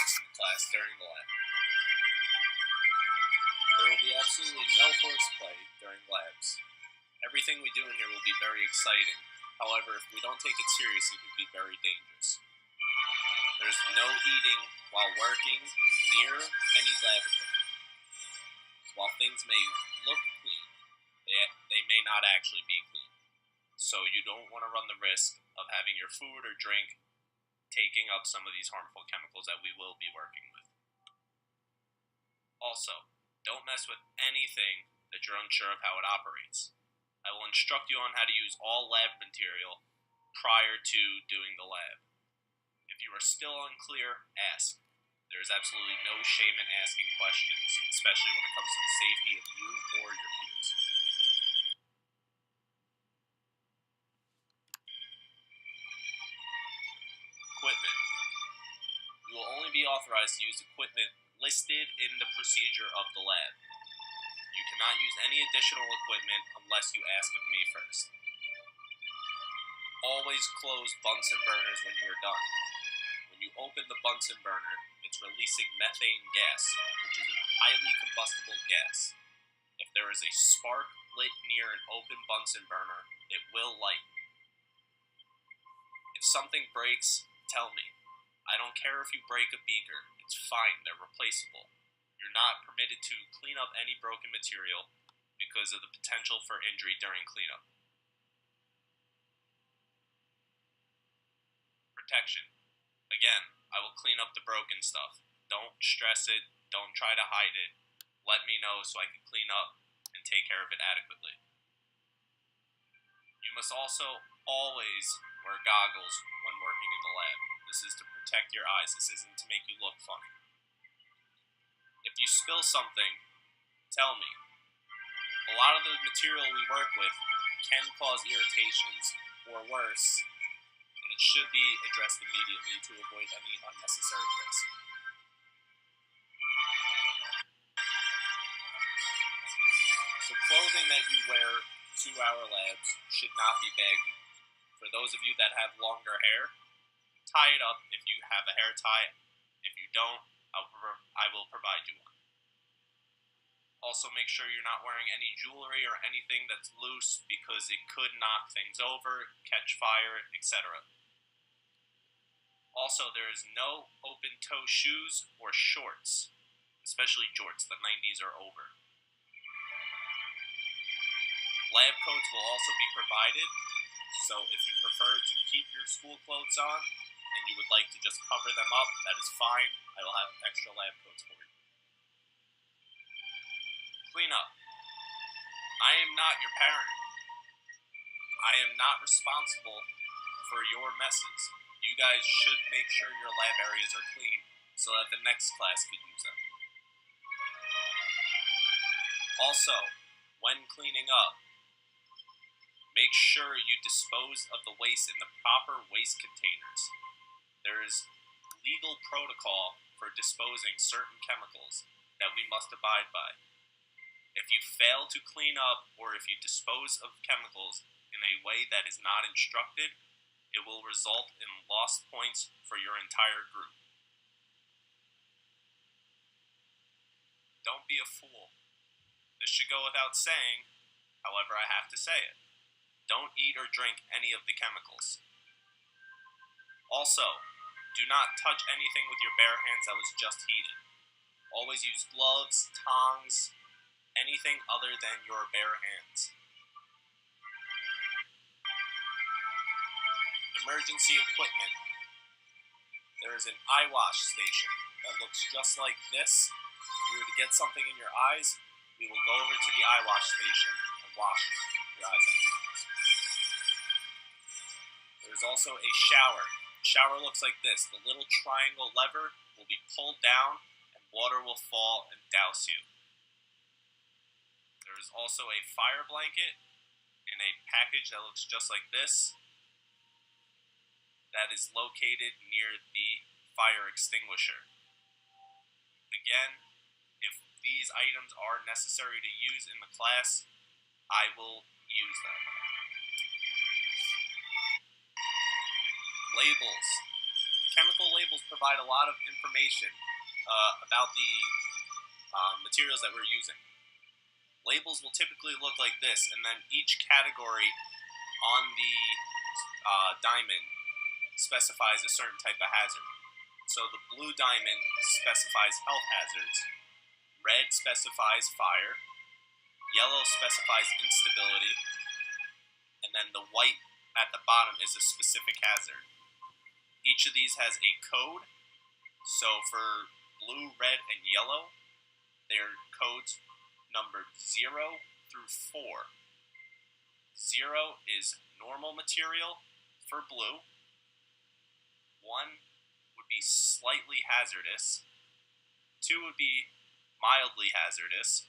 breaks in the class during the lab. There will be absolutely no horseplay during labs. Everything we do in here will be very exciting. However, if we don't take it seriously, it could be very dangerous. There's no eating while working near any lab equipment. While things may look clean, they may not actually be clean. So you don't want to run the risk of having your food or drink taking up some of these harmful chemicals that we will be working with. Also, don't mess with anything that you're unsure of how it operates. I will instruct you on how to use all lab material prior to doing the lab. If you are still unclear, ask. There is absolutely no shame in asking questions, especially when it comes to the safety of you or your peers. Equipment. You will only be authorized to use equipment listed in the procedure of the lab. You cannot use any additional equipment unless you ask of me first. Always close Bunsen burners when you are done. When you open the Bunsen burner, it's releasing methane gas, which is a highly combustible gas. If there is a spark lit near an open Bunsen burner, it will light. If something breaks, tell me. I don't care if you break a beaker, it's fine, they're replaceable. You're not permitted to clean up any broken material because of the potential for injury during cleanup. Protection. Again, I will clean up the broken stuff. Don't stress it, don't try to hide it. Let me know so I can clean up and take care of it adequately. You must also always wear goggles when working in the lab. This is to protect your eyes. This isn't to make you look funny. If you spill something, tell me. A lot of the material we work with can cause irritations or worse, and it should be addressed immediately to avoid any unnecessary risk. So clothing that you wear to our labs should not be baggy. For those of you that have longer hair, tie it up if you have a hair tie. If you don't, I will provide you one. Also, make sure you're not wearing any jewelry or anything that's loose because it could knock things over, catch fire, etc. Also, there is no open-toe shoes or shorts, especially jorts. The 90s are over. Lab coats will also be provided, so if you prefer to keep your school clothes on and you would like to just cover them up, that is fine. I will have extra lab coats for you. Clean up. I am not your parent. I am not responsible for your messes. You guys should make sure your lab areas are clean so that the next class can use them. Also, when cleaning up, make sure you dispose of the waste in the proper waste containers. There is legal protocol for disposing certain chemicals that we must abide by. If you fail to clean up or if you dispose of chemicals in a way that is not instructed, it will result in lost points for your entire group. Don't be a fool. This should go without saying, however I have to say it. Don't eat or drink any of the chemicals. Also, do not touch anything with your bare hands that was just heated. Always use gloves, tongs, anything other than your bare hands. Emergency equipment. There is an eye wash station that looks just like this. If you were to get something in your eyes, we will go over to the eye wash station and wash your eyes out. There's also a shower. The shower looks like this. The little triangle lever will be pulled down and water will fall and douse you. There is also a fire blanket in a package that looks just like this that is located near the fire extinguisher. Again, if these items are necessary to use in the class, I will use them. Labels. chemical labels provide a lot of information about the materials that we're using. Labels will typically look like this, and then each category on the diamond specifies a certain type of hazard. So the blue diamond specifies health hazards, red specifies fire, yellow specifies instability, and then the white at the bottom is a specific hazard. Each of these has a code. So for blue, red, and yellow, their codes numbered 0 through 4. 0 is normal material for blue. 1 would be slightly hazardous. 2 would be mildly hazardous.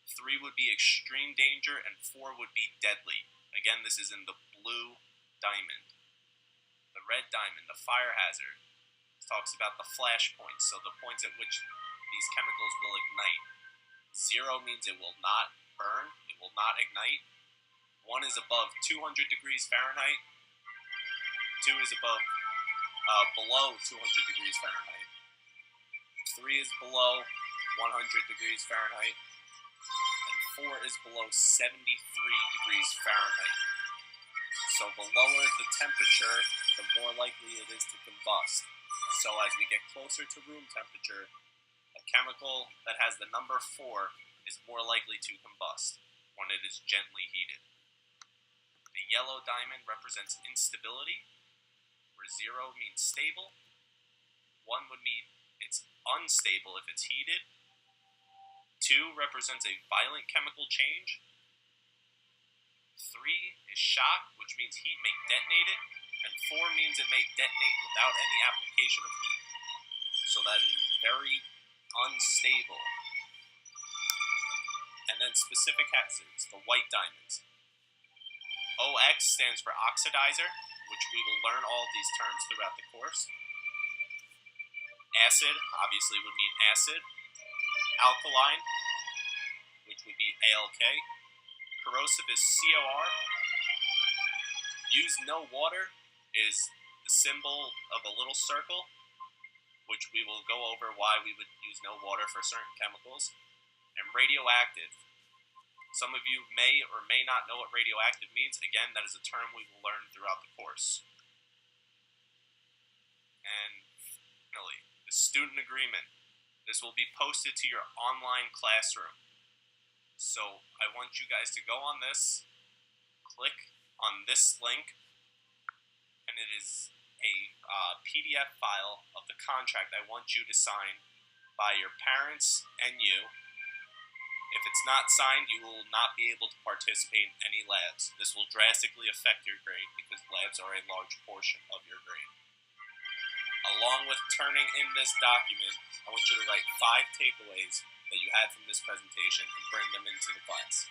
3 would be extreme danger, and 4 would be deadly. Again, this is in the blue diamond. The red diamond, the fire hazard, talks about the flash points, so the points at which these chemicals will ignite. 0 means it will not burn, it will not ignite. 1 is above 200 degrees Fahrenheit. 2 is below 200 degrees Fahrenheit. 3 is below 100 degrees Fahrenheit. And 4 is below 73 degrees Fahrenheit. So the lower the temperature, the more likely it is to combust. So as we get closer to room temperature, a chemical that has the number 4 is more likely to combust when it is gently heated. The yellow diamond represents instability, where 0 means stable. 1 would mean it's unstable if it's heated. 2 represents a violent chemical change. 3 is shock, which means heat may detonate it. And 4 means it may detonate without any application of heat. So that is very unstable. And then specific hazards, the white diamonds. OX stands for oxidizer, which we will learn all of these terms throughout the course. Acid, obviously, would mean acid. Alkaline, which would be ALK. Corrosive is COR. Use no water is the symbol of a little circle, which we will go over why we would use no water for certain chemicals. And radioactive. Some of you may or may not know what radioactive means. Again, that is a term we will learn throughout the course. And finally, the student agreement. This will be posted to your online classroom. So I want you guys to go on this, click on this link, and it is a PDF file of the contract I want you to sign by your parents and you. If it's not signed, you will not be able to participate in any labs. This will drastically affect your grade because labs are a large portion of your grade. Along with turning in this document, I want you to write 5 takeaways that you had from this presentation and bring them into the class.